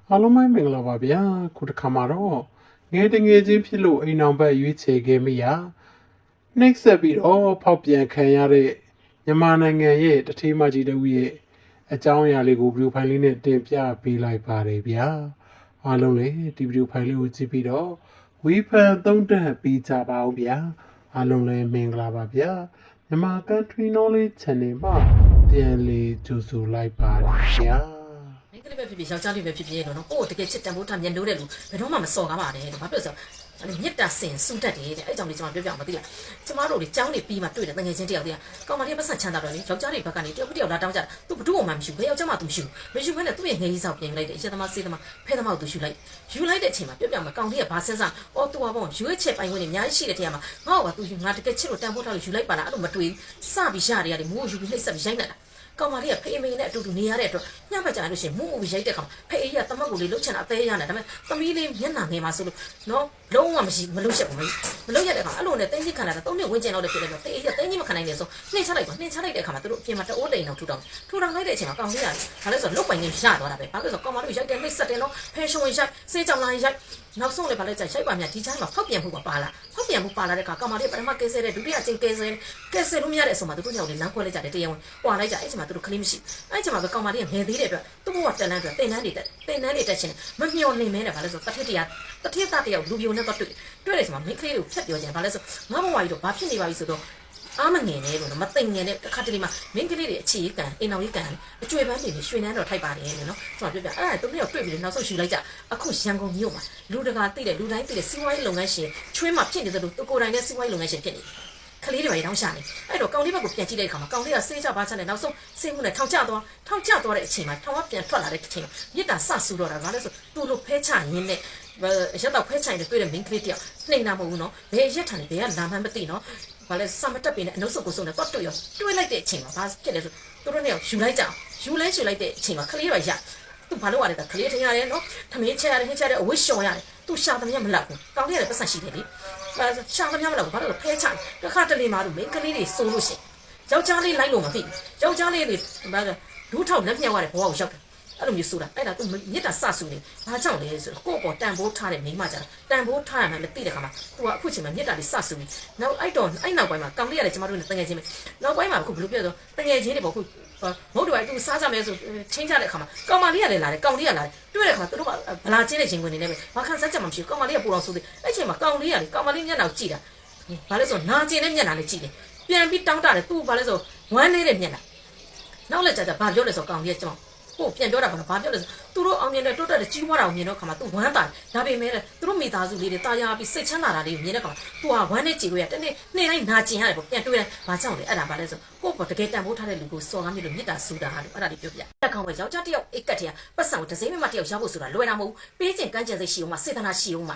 အားလုံးပဲမင်္ဂလာပါဗျာခုတစ်ခါမှာတော့ငယ်တငယ်ချင်းဖြစ်လို့အိမ်အောင်ဘက်ရွေးချယ်ခဲ့မိရာနှိပ်စက်ပြီးတော့ဖောက်ပြန်ခံရတဲ့မြန်မာနိုင်ငံရဲ့တထေးမကြီးတို့ရဲ့အကြောင်းအရာလေးကိုဗီဒီယိုဖိုင်လေးနဲ့တင်ပြပေးလိုက်ပါတယ်ဗျာအားလုံးလည်းဒီဗီဒီယိုဖိုင်လေးကိုကြည့်ပြီးတော့ဝီဖန်သုံးသပ်ပြီးကြပါဦးဗျာအားလုံးလည်းမင်္ဂလာပါဗျာမြန်မာ Country Knowledge Channel မှာပြန်လည်ကြိုဆိုလိုက်ပါတယ်ဗျာမိန်းကလေးပဲဖြစ်ဖြစ်ယောက်ျားလေးပဲဖြစ်ဖြစ်နော်ကိုယ်တကယ်ချစ်တန်ဖိုးထားမြင်လို့တဲ့လူဘယ်တော့မှမစော်ကားပါနဲ့လို့ဘာဖြစ်လို့ဆိုတော့မြစ်တာစင်စူးတတ်တယ်တဲ့အဲ့ကြောင့်လေးကျွန်တော်ပြောပြအောင်မသိလားကျမတို့လေကျောင်းနေပြီးမှတွေ့တယ်တငယ်ချင်းတယောက်တည်းကောင်မလေးပတ်စံချမ်းသာတော့လေယောက်ျားလေးဘက်ကနေတယောက်တယောက်လာတောင်းကြသူဘသူ့မှမရှိဘူးဘယ်ယောက်ျားမှသူမရှိဘူးနဲ့သူ့ရဲ့ငယ်ကြီးဆောင်ပြင်လိုက်တယ်အချက်သမားစေးသမားဖဲသမားကိုသူယူလိုက်တဲ့အချိန်မှာပြောပြမှာကောင်လေးကဘာစဉ်းစားအော်သူကပေါ့ယူရဲ့ချက်ပိုင်ဝင်နေအများကြီးရှိတဲ့ထဲမှာငါ့ကသူယူငါတကယ်ချစ်လို့တန်ဖိုးထားလို့ယူလိုက်ပါလားအဲ့လိုမတွေးစပြီးရတယ်ရတယ်မိုးယူပြီးနှိပ်စက်ပြီးရိုက်နေတာကောင်မလေးကဖေးမေနဲ့အတူတူနေရတဲ့အတွက်ညဘက်ကျရင်လို့ရှိရင်မူးရိုက်တဲ့ကောင်ဖေးကြီးကတမတ်ကိုလေးလှုပ်ချင်တာအသေးရနေဒါပေမဲ့သမီးလေးမျက်နှာငယ်မှာဆိုလို့နော်လုံးဝမရှိမလှုပ်ချက်ဘူးမလှုပ်ရတဲ့ကောင်အဲ့လိုနဲ့တင်းကြီးခံလာတာ3နှစ်ဝန်းကျင်လောက်လည်းဖြစ်တယ်ဆိုဖေးကြီးကတင်းကြီးမခံနိုင်နေဆိုနှိမ့်ချလိုက်တဲ့အခါမှာသူတို့အပြင်မှာတအိုးတိန်တော့ထူထောင်လိုက်တဲ့အချိန်မှာကောင်လေးကဘာလဲဆိုတော့လုတ်ပိုင်နေရသွားတာပဲဘာလို့ဆိုကောင်မလေးရိုက်တဲ့နှိမ့်ဆက်တယ်နော်ဖဲရှုံရိုက်စေးကြောင်လာရိုက်နောက်ဆုံးလည်းဘာလဲကြိုက်ပါမြဒီချိုင်းမှာဖောက်ပြန်မှုပါလာတဲ့အခါကောင်မလေးပထမကဲဆဲတဲ့ဒုတိယအချိန်ကဲဆဲလို့မရတဲ့အဆုံးမှာသူတို့ညောင်လေးလမ်းခွဲလိုက်ကြတယ်တရားဝင်ပွာလိုက်ကြအဲ့ချိန်မှာသူတို့ကလေးမရှိအဲ့ချိန်မှာပဲကောင်မလေးကငယ်သေးတဲ့အတွက်သူ့ဘဝတက်လန်းအတွက်တင်တန်းတွေတက်ချင်းမမျော်နေမဲနဲ့ဘာလဲဆိုတထစ်သားတယောက်လူပြိုနဲ့တော့တွေ့တယ်ဆိုမှမိန်းကလေးကိုဖြတ်ပြောခြင်းဘာလဲဆိုငါဘဝကြီးတော့ဘာဖြစ်နေပါပြီဆိုတော့အားမငယ်နဲ့လို့မသိငယ်နဲ့တစ်ခါတလေမှမင်းကလေးတွေအခြေကန်အိမ်တော်ကြီးကန်အကျွေပန်းတွေရွှေနန်းတော်ထိုက်ပါတယ်နော်ကျွန်တော်ပြောပြအဲ့ဒါသူတို့တွေ့ပြီးနောက်ဆုံးယူလိုက်ကြအခုရန်ကုန်မြို့မှာလူတကာသိတဲ့လူတိုင်းသိတဲ့စီးပွားရေးလုပ်ငန်းရှင်ချွေးမှာဖြစ်နေတယ်လို့သူကိုယ်တိုင်နဲ့စီးပွားရေးလုပ်ငန်းရှင်ဖြစ်နေကလေးတွေပဲတောင်းရှာနေအဲ့တော့ကောင်လေးဘက်ကိုပြန်ကြည့်တဲ့အခါမှာကောင်လေးကစေးချပါချနဲ့နောက်ဆုံးစေးမှုနဲ့ထောင်ကျသွားတဲ့အချိန်မှာထောင်ကပြန်ထွက်လာတဲ့အချိန်မှာမြစ်တာဆဆူတော့တာဘာလဲဆိုသူ့လိုဖဲချရင်းနဲ့ရက်တော့ဖဲချိုင်တွေတွေ့တဲ့မင်းကလေးတယောက်နှိမ်တာမဟုတ်ဘူးနော်ဘယ်ရက်ထန်လဲဘယ်ကလာမှန်းမသိနော်ဘာလဲစမတက်ပင်နဲ့အနှုတ်ဆုပ်ကိုစုံနဲ့တော့တွေ့လိုက်တဲ့အချိန်မှာဘာဖြစ်လဲဆိုသူတို့နဲ့ယူလိုက်တဲ့အချိန်မှာကလေးတော့ရသူဘာလို့ရလဲကလေးထင်ရတယ်နော်ထမင်းချက်ရတယ်ဟင်းချက်ရတယ်အဝစ်ရှော်ရတယ်သူရှာသမျှမလောက်ဘူးကောင်းလေးရတယ်ပတ်စံရှိတယ်လေရှာသမျှမလောက်ဘူးဘာလို့လဲဖဲချိုင်တစ်ခါတလေမှလို့မင်းကလေးတွေစိုးလို့ရှိရင်ယောက်ျားလေးလိုက်လို့မသိယောက်ျားလေးတွေဘာလဲဒူးထောက်လက်မြောက်ရတဲ့ဘဝကိုရောက်တယ်အဲ့လိုမျိုးဆိုတာအဲ့ဒါသူမြစ်တာစဆူနေဘာကြောင့်လဲဆိုတော့ကိုယ့်ပေါ်တန်ဖိုးထားတဲ့မိန်းမကြတာတန်ဖိုးထားရမှလည်းသိတဲ့ခါမှာသူကအခုချိန်မှာမြစ်တာလေးစဆူနေနောက်အဲ့နောက်ပိုင်းမှာကောင်လေးရတယ်ကျမတို့နဲ့တငယ်ချင်းပဲနောက်ပိုင်းမှာအခုဘယ်လိုပြောတော့တငယ်ချင်းတွေပေါ့ခုမဟုတ်တော့သူစားကြမယ်ဆိုချင်းကြတဲ့ခါမှာကောင်မလေးကလည်းလာတယ်ကောင်လေးကလာတယ်တွေ့တဲ့ခါသူတို့ကဗလာချင်းတဲ့ချင်းဝင်နေနေပဲဘာခံစားချက်မှမရှိဘူးကောင်မလေးကပူတော်ဆိုသေးအဲ့ချိန်မှာကောင်လေးကလေကောင်မလေးမျက်နှာကိုကြည့်တာဘာလဲဆိုနာကျင်တဲ့မျက်နှာလေးကြည့်တယ်ပြန်ပြီးတောင်းတတယ်သူဘာလဲဆိုဝမ်းနေတဲ့မျက်နှာနောက်လက်ကြဘာပြောလဲဆိုကောင်လေးကကျွန်တော်ကိုပြန်ပြောတာကတော့ဘာပြောလဲဆိုသူတို့အောင်မြင်တဲ့တိုးတက်တဲ့ကြီးပွားတာကိုမြင်တော့ခါမှာသူဝမ်းတာဒါပေမဲ့သူတို့မိသားစုလေးတွေတာယာပြီးစိတ်ချမ်းသာတာလေးကိုမြင်တဲ့ခါမှာသူကဝမ်းနဲ့ကြည်လို့ရတနေ့နေ့တိုင်းနာကျင်ရတယ်ပေါ့ပြန်တွေ့တယ်ဘာကြောင့်လဲအဲ့ဒါဘာလဲဆိုကိုပေါ့တကယ်တန်ဖိုးထားတဲ့လူကိုစော်ကားမြစ်လို့မြစ်တာဆူတာဟာလို့အဲ့ဒါလေးပြောပြတက်ကောင်ပဲယောက်ျားတယောက်အိတ်ကတ်တည်းကပတ်စံကိုတစ်စိမ့်မတယောက်ရောက်ဖို့ဆိုတာလွယ်တာမဟုတ်ဘူးပေးခြင်းကမ်းခြင်းစိတ်ရှိအောင်မှစေတနာရှိအောင်မှ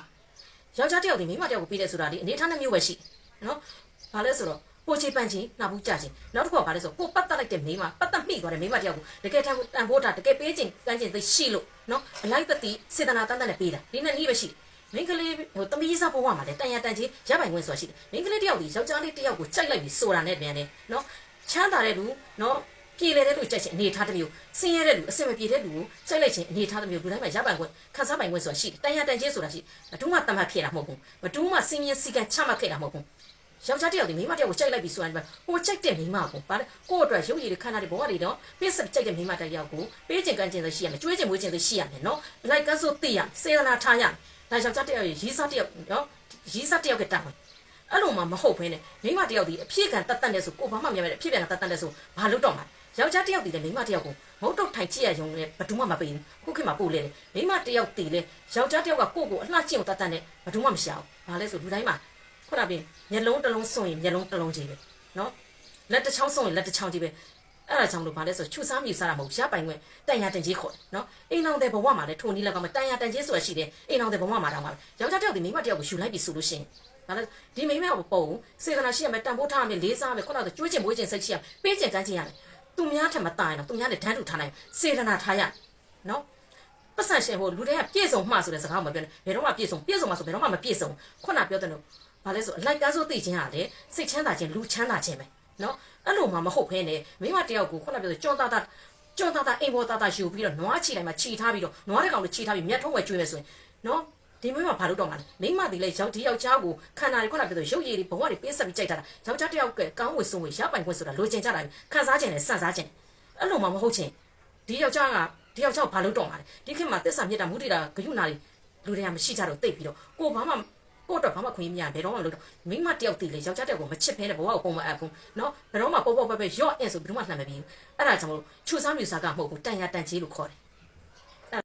ယောက်ျားတယောက်ဒီမိန်းမတယောက်ကိုပေးတဲ့ဆိုတာဒီအနေထားနဲ့မျိုးပဲရှိနော်ဘာလဲဆိုတော့ကိုချေပန်းချင်းနှာဘူးကြချင်းနောက်တစ်ခုကဘာလဲဆိုကိုပတ်သက်လိုက်တဲ့မိန်းမပတ်သက်မိသွားတဲ့မိန်းမတယောက်ကိုတကယ်တန်ဖိုးတာတကယ်ပေးချင်းကမ်းချင်းသိရှိလို့နော်အလိုက်တတိစေတနာတန်တန်နဲ့ပေးတာဒီနဲ့နီးပဲရှိမင်းကလေးသမီးစားဘဝမှာလည်းတန်ရတန်ချင်းရပိုင်ခွင့်ဆိုတာရှိတယ်မင်းကလေးတယောက်ဒီယောက်ျားလေးတယောက်ကိုကြိုက်လိုက်ပြီးဆိုတာနဲ့ပြန်တယ်နော်ချမ်းသာတဲ့လူနော်ပြေလေတဲ့လူကြိုက်ချင်းအနေထားတစ်မျိုးဆင်းရဲတဲ့လူအစင်မပြေတဲ့လူကိုကြိုက်လိုက်ချင်းအနေထားတစ်မျိုးလူတိုင်းမှာရပိုင်ခွင့်ခန်းစားပိုင်ခွင့်ဆိုတာရှိတယ်တန်ရတန်ချင်းဆိုတာရှိဘယ်သူမှတတ်မှတ်ခဲ့တာမဟုတ်ဘူးဘယ်သူမှစင်ရင်စီကံချမှတ်ခဲ့တာမဟုတ်ဘူးယောက်ျားတယောက်ဒီမိန်းမတယောက်ကိုကြိုက်လိုက်ပြီဆိုတာဒီဟိုကြိုက်တဲ့မိန်းမကိုဗါလဲကိုယ့်အတွက်ရုပ်ရည်တွေခန္ဓာတွေဘဝတွေတော့ပေးစကြိုက်တဲ့မိန်းမတယောက်ကိုပေးခြင်းကမ်းခြင်းတွေရှိရမယ်ကျွေးခြင်းမွေးခြင်းတွေရှိရမယ်နော်လိုက်ကန်းစိုးသိရစေတနာထားရဒါယောက်ျားတယောက်ရေးစားတယောက်နော်ရေးစားတယောက်ကတတ်မယ်အဲ့လိုမှမဟုတ်ဘဲနဲ့မိန်းမတယောက်ဒီအဖြစ်ခံတတ်တဲ့ဆိုကိုဘာမှမမြင်မဲ့အဖြစ်ခံတတ်တဲ့ဆိုဘာလို့တော့မှာယောက်ျားတယောက်ဒီလေမိန်းမတယောက်ကိုမဟုတ်တော့ထိုင်ကြည့်ရရုံနဲ့ဘယ်သူမှမပေးဘူးခုခေတ်မှာပို့လေမိန်းမတယောက်တည်လေယောက်ျားတယောက်ကကိုယ့်ကိုအလှကျင့်ကိုတတ်တဲ့ဘယ်သူမှမရှာဘူးဘာလဲဆိုလူတိုင်းမှာခုနကပြင်မျက်လုံးတစ်လုံးစွန့်ရင်မျက်လုံးတစ်လုံးကြီးပဲနော်လက်တစ်ချောင်းစွန့်ရင်လက်တစ်ချောင်းကြီးပဲအဲ့ဒါကြောင့်လို့ဗာလဲဆိုချူစားမြူစားတာမဟုတ်ရပိုင်ခွင့်တန်ရတန်ကြီးခေါ်တယ်နော်အိမ်အောင်တဲ့ဘဝမှာလည်းထုံနီးလက်ကမှတန်ရတန်ကြီးဆိုတာရှိတယ်အိမ်အောင်တဲ့ဘဝမှာတောင်မှယောက်ျားတယောက်ဒီမိန်းမတယောက်ကိုယူလိုက်ပြီဆိုလို့ရှိရင်ဗာလဲဒီမိန်းမကိုပုံစေတနာရှိရမယ်တန်ဖိုးထားရမယ်လေးစားရမယ်ခုနကကျွေးချင်မွေးချင်စိတ်ရှိရပေးချင်ကမ်းချင်ရမယ်သူများထက်မตายနော်သူများနဲ့တန်းတူထားနိုင်စေတနာထားရနော်ပတ်စံရှင်ဟိုလူတွေကပြည့်စုံမှဆိုတဲ့စကားမပြောနဲ့ဘယ်တော့မှပြည့်စုံမှဆိုဘယ်တော့မှမပြည့်စုံခုနပြောတဲ့လို့ဘာလဲဆိုအလိုက်ကန်းစိုးသိချင်းဟာလေစိတ်ချမ်းသာခြင်းလူချမ်းသာခြင်းပဲနော်အဲ့လိုမှမဟုတ်ဖဲနဲ့မိမတယောက်ကိုခုနပြောကြောတာ ကြောသားသားအိမ်ပေါ်သားသားယူပြီးတော့နွားချီတိုင်းမှာချီထားပြီးတော့နွားတစ်ကောင်ကိုချီထားပြီးမြတ်ထုံးဝယ်ကျွေးမယ်ဆိုရင်နော်ဒီမျိုးမှာဘာလို့တော့မှာလဲမိမဒီလေရောက်ဒီယောက်ျားကိုခန္ဓာတွေခုနကပြောရုပ်ရည်တွေဘဝတွေပေးဆက်ပြီးကြိုက်တာယောက်ျားတစ်ယောက်ကကောင်းဝေဆုံးဝေရပိုင်ခွင့်ဆိုတာလိုချင်ကြတာခံစားခြင်းနဲ့စံစားခြင်းအဲ့လိုမှမဟုတ်ချင်းဒီယောက်ျားကိုဘာလို့တော့မှာလဲဒီခေတ်မှာသစ္စာမြတ်တာမုဒိတာဂယုနာတွေလူတွေကမရှိကြတော့တိတ်ပြီးတော့ကိုတော့ဘာမှခွင့်မရဘယ်တော့မှမလုပ်တော့မိမတယောက်တည်လေယောက်ျားတယောက်ကိုမချစ်ဖဲနဲ့ဘဝကိုပုံမအပ်ဘူးနော်ဘယ်တော့မှပေါ့ပဲရော့အင်းဆိုဘယ်တော့မှလှမ်းမပြီးဘူးအဲ့ဒါကြောင့်မလို့ချူစားမြူစားကမဟုတ်ဘူးတန်ရတန်ကြီးလို့ခေါ်တယ်